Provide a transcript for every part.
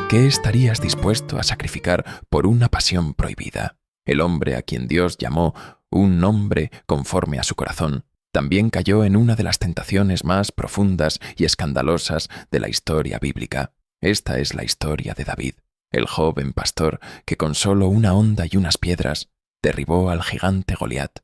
¿Qué estarías dispuesto a sacrificar por una pasión prohibida? El hombre a quien Dios llamó un hombre conforme a su corazón, también cayó en una de las tentaciones más profundas y escandalosas de la historia bíblica. Esta es la historia de David, el joven pastor que con solo una honda y unas piedras derribó al gigante Goliat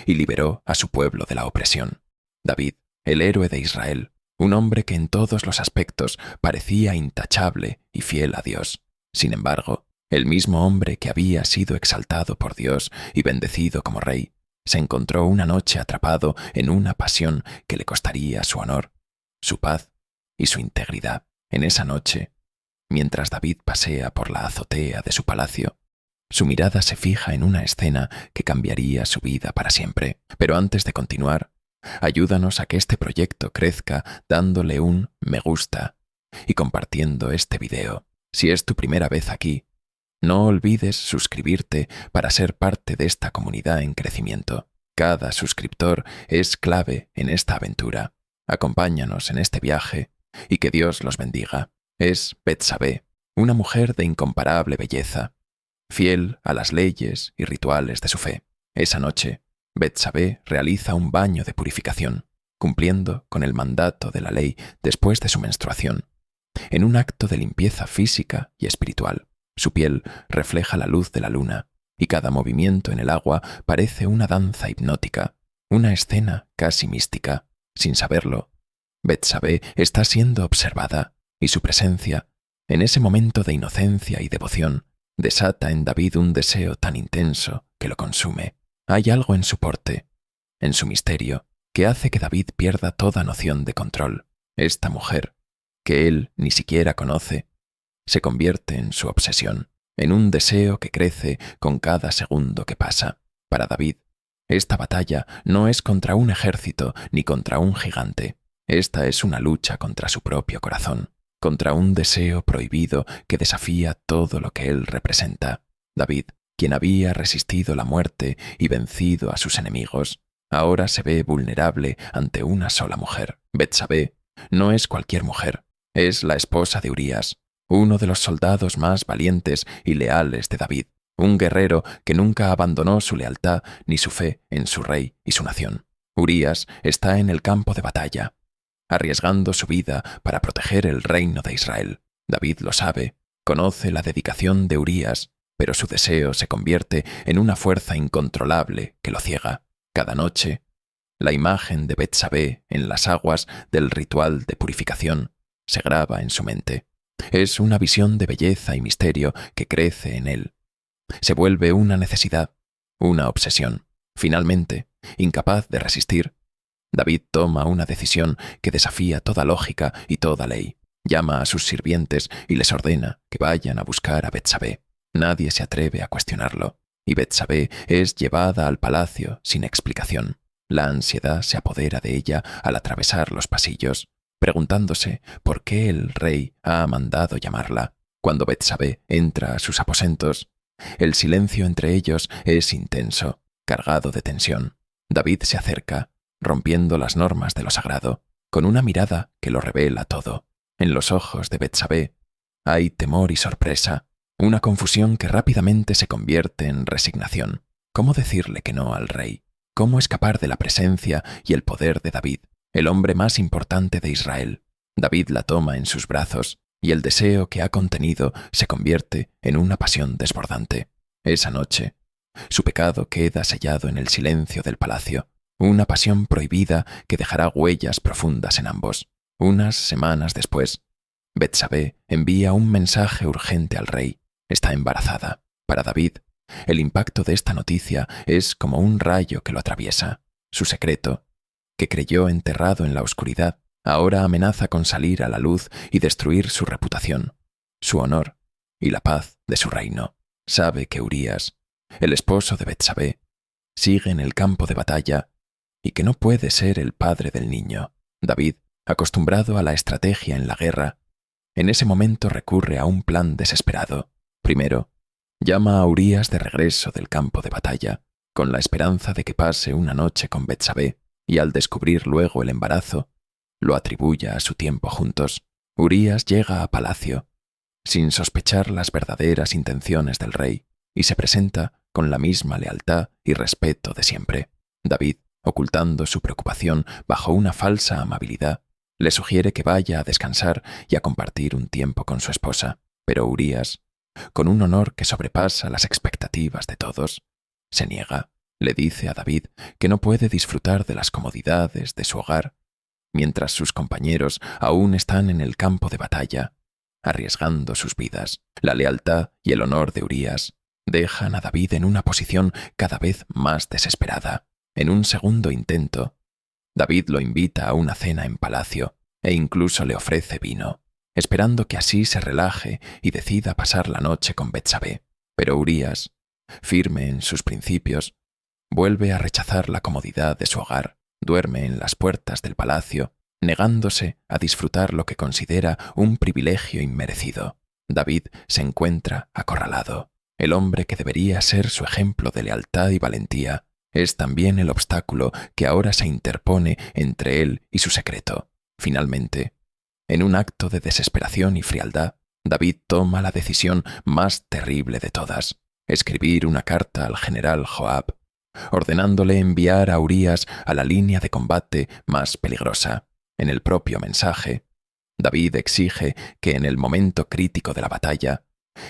y liberó a su pueblo de la opresión. David, el héroe de Israel, un hombre que en todos los aspectos parecía intachable y fiel a Dios. Sin embargo, el mismo hombre que había sido exaltado por Dios y bendecido como rey, se encontró una noche atrapado en una pasión que le costaría su honor, su paz y su integridad. En esa noche, mientras David pasea por la azotea de su palacio, su mirada se fija en una escena que cambiaría su vida para siempre. Pero antes de continuar, ayúdanos a que este proyecto crezca dándole un me gusta y compartiendo este video. Si es tu primera vez aquí, no olvides suscribirte para ser parte de esta comunidad en crecimiento. Cada suscriptor es clave en esta aventura. Acompáñanos en este viaje y que Dios los bendiga. Es Betsabé, una mujer de incomparable belleza, fiel a las leyes y rituales de su fe. Esa noche, Betsabé realiza un baño de purificación, cumpliendo con el mandato de la ley después de su menstruación, en un acto de limpieza física y espiritual. Su piel refleja la luz de la luna, y cada movimiento en el agua parece una danza hipnótica, una escena casi mística. Sin saberlo, Betsabé está siendo observada, y su presencia, en ese momento de inocencia y devoción, desata en David un deseo tan intenso que lo consume. Hay algo en su porte, en su misterio, que hace que David pierda toda noción de control. Esta mujer, que él ni siquiera conoce, se convierte en su obsesión, en un deseo que crece con cada segundo que pasa. Para David, esta batalla no es contra un ejército ni contra un gigante. Esta es una lucha contra su propio corazón, contra un deseo prohibido que desafía todo lo que él representa. David, quien había resistido la muerte y vencido a sus enemigos, ahora se ve vulnerable ante una sola mujer. Betsabé no es cualquier mujer, es la esposa de Urías, uno de los soldados más valientes y leales de David, un guerrero que nunca abandonó su lealtad ni su fe en su rey y su nación. Urías está en el campo de batalla, arriesgando su vida para proteger el reino de Israel. David lo sabe, conoce la dedicación de Urías, pero su deseo se convierte en una fuerza incontrolable que lo ciega. Cada noche, la imagen de Betsabé en las aguas del ritual de purificación se graba en su mente. Es una visión de belleza y misterio que crece en él. Se vuelve una necesidad, una obsesión. Finalmente, incapaz de resistir, David toma una decisión que desafía toda lógica y toda ley. Llama a sus sirvientes y les ordena que vayan a buscar a Betsabé. Nadie se atreve a cuestionarlo, y Betsabé es llevada al palacio sin explicación. La ansiedad se apodera de ella al atravesar los pasillos, preguntándose por qué el rey ha mandado llamarla. Cuando Betsabé entra a sus aposentos, el silencio entre ellos es intenso, cargado de tensión. David se acerca, rompiendo las normas de lo sagrado, con una mirada que lo revela todo. En los ojos de Betsabé hay temor y sorpresa, una confusión que rápidamente se convierte en resignación. ¿Cómo decirle que no al rey? ¿Cómo escapar de la presencia y el poder de David, el hombre más importante de Israel? David la toma en sus brazos, y el deseo que ha contenido se convierte en una pasión desbordante. Esa noche, su pecado queda sellado en el silencio del palacio, una pasión prohibida que dejará huellas profundas en ambos. Unas semanas después, Betsabé envía un mensaje urgente al rey. Está embarazada. Para David, el impacto de esta noticia es como un rayo que lo atraviesa. Su secreto, que creyó enterrado en la oscuridad, ahora amenaza con salir a la luz y destruir su reputación, su honor y la paz de su reino. Sabe que Urías, el esposo de Betsabé, sigue en el campo de batalla y que no puede ser el padre del niño. David, acostumbrado a la estrategia en la guerra, en ese momento recurre a un plan desesperado. Primero, llama a Urías de regreso del campo de batalla, con la esperanza de que pase una noche con Betsabé, y al descubrir luego el embarazo, lo atribuya a su tiempo juntos. Urías llega a palacio sin sospechar las verdaderas intenciones del rey, y se presenta con la misma lealtad y respeto de siempre. David, ocultando su preocupación bajo una falsa amabilidad, le sugiere que vaya a descansar y a compartir un tiempo con su esposa. Pero Urías, con un honor que sobrepasa las expectativas de todos, se niega. Le dice a David que no puede disfrutar de las comodidades de su hogar, mientras sus compañeros aún están en el campo de batalla, arriesgando sus vidas. La lealtad y el honor de Urías dejan a David en una posición cada vez más desesperada. En un segundo intento, David lo invita a una cena en palacio e incluso le ofrece vino, esperando que así se relaje y decida pasar la noche con Betsabé. Pero Urías, firme en sus principios, vuelve a rechazar la comodidad de su hogar, duerme en las puertas del palacio, negándose a disfrutar lo que considera un privilegio inmerecido. David se encuentra acorralado. El hombre que debería ser su ejemplo de lealtad y valentía es también el obstáculo que ahora se interpone entre él y su secreto. Finalmente, en un acto de desesperación y frialdad, David toma la decisión más terrible de todas: escribir una carta al general Joab, ordenándole enviar a Urías a la línea de combate más peligrosa. En el propio mensaje, David exige que en el momento crítico de la batalla,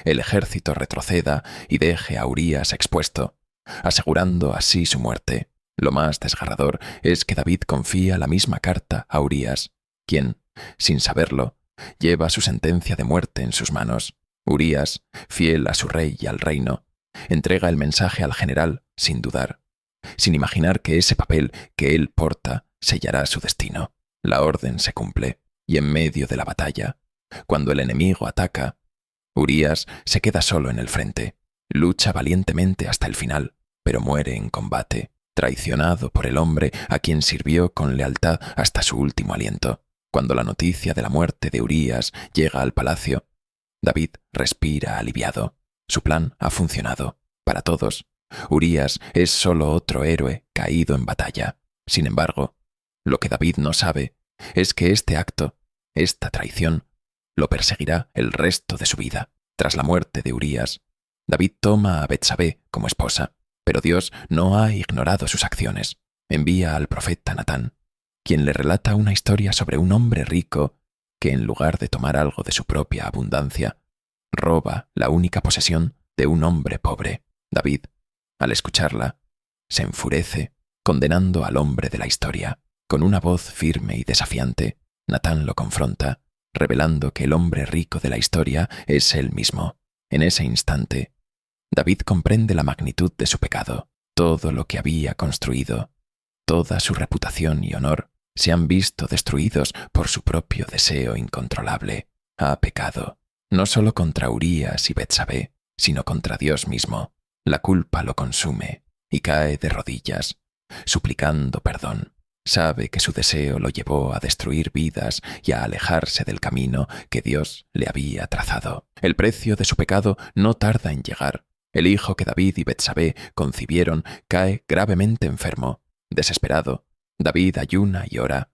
el ejército retroceda y deje a Urías expuesto, asegurando así su muerte. Lo más desgarrador es que David confía la misma carta a Urías, quien, sin saberlo, lleva su sentencia de muerte en sus manos. Urías, fiel a su rey y al reino, entrega el mensaje al general sin dudar, sin imaginar que ese papel que él porta sellará su destino. La orden se cumple, y en medio de la batalla, cuando el enemigo ataca, Urías se queda solo en el frente. Lucha valientemente hasta el final, pero muere en combate, traicionado por el hombre a quien sirvió con lealtad hasta su último aliento. Cuando la noticia de la muerte de Urías llega al palacio, David respira aliviado. Su plan ha funcionado. Para todos, Urías es solo otro héroe caído en batalla. Sin embargo, lo que David no sabe es que este acto, esta traición, lo perseguirá el resto de su vida. Tras la muerte de Urías, David toma a Betsabé como esposa, pero Dios no ha ignorado sus acciones. Envía al profeta Natán, quien le relata una historia sobre un hombre rico que, en lugar de tomar algo de su propia abundancia, roba la única posesión de un hombre pobre. David, al escucharla, se enfurece, condenando al hombre de la historia. Con una voz firme y desafiante, Natán lo confronta, revelando que el hombre rico de la historia es él mismo. En ese instante, David comprende la magnitud de su pecado. Todo lo que había construido, toda su reputación y honor, se han visto destruidos por su propio deseo incontrolable. Ha pecado, no solo contra Urías y Betsabé, sino contra Dios mismo. La culpa lo consume y cae de rodillas, suplicando perdón. Sabe que su deseo lo llevó a destruir vidas y a alejarse del camino que Dios le había trazado. El precio de su pecado no tarda en llegar. El hijo que David y Betsabé concibieron cae gravemente enfermo. Desesperado, David ayuna y ora,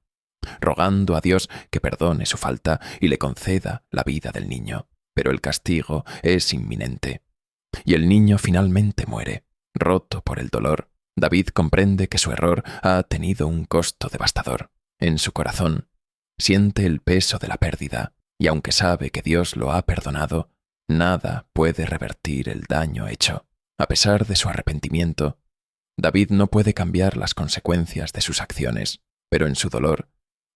rogando a Dios que perdone su falta y le conceda la vida del niño. Pero el castigo es inminente, y el niño finalmente muere. Roto por el dolor, David comprende que su error ha tenido un costo devastador. En su corazón, siente el peso de la pérdida, y aunque sabe que Dios lo ha perdonado, nada puede revertir el daño hecho. A pesar de su arrepentimiento, David no puede cambiar las consecuencias de sus acciones, pero en su dolor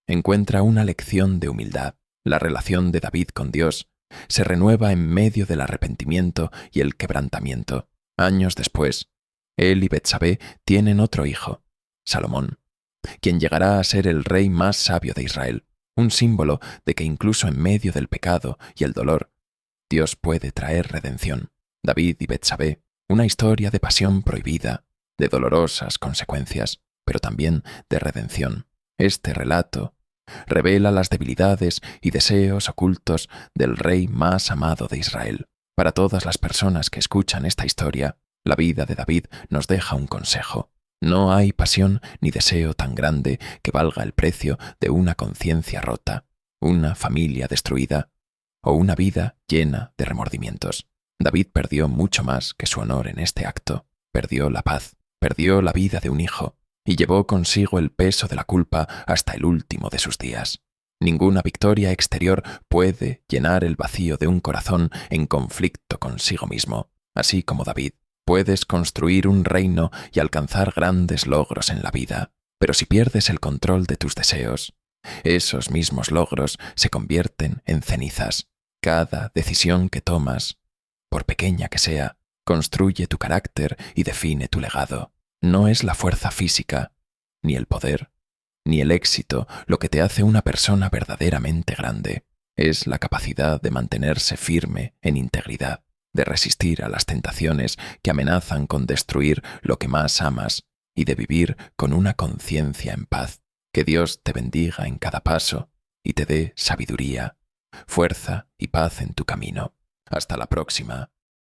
encuentra una lección de humildad. La relación de David con Dios se renueva en medio del arrepentimiento y el quebrantamiento. Años después, él y Betsabé tienen otro hijo, Salomón, quien llegará a ser el rey más sabio de Israel, un símbolo de que incluso en medio del pecado y el dolor, Dios puede traer redención. David y Betsabé, una historia de pasión prohibida, de dolorosas consecuencias, pero también de redención. Este relato revela las debilidades y deseos ocultos del rey más amado de Israel. Para todas las personas que escuchan esta historia, la vida de David nos deja un consejo. No hay pasión ni deseo tan grande que valga el precio de una conciencia rota, una familia destruida o una vida llena de remordimientos. David perdió mucho más que su honor en este acto. Perdió la paz, perdió la vida de un hijo y llevó consigo el peso de la culpa hasta el último de sus días. Ninguna victoria exterior puede llenar el vacío de un corazón en conflicto consigo mismo. Así como David, puedes construir un reino y alcanzar grandes logros en la vida, pero si pierdes el control de tus deseos, esos mismos logros se convierten en cenizas. Cada decisión que tomas, por pequeña que sea, construye tu carácter y define tu legado. No es la fuerza física, ni el poder, ni el éxito lo que te hace una persona verdaderamente grande. Es la capacidad de mantenerse firme en integridad, de resistir a las tentaciones que amenazan con destruir lo que más amas y de vivir con una conciencia en paz. Que Dios te bendiga en cada paso y te dé sabiduría, fuerza y paz en tu camino. Hasta la próxima.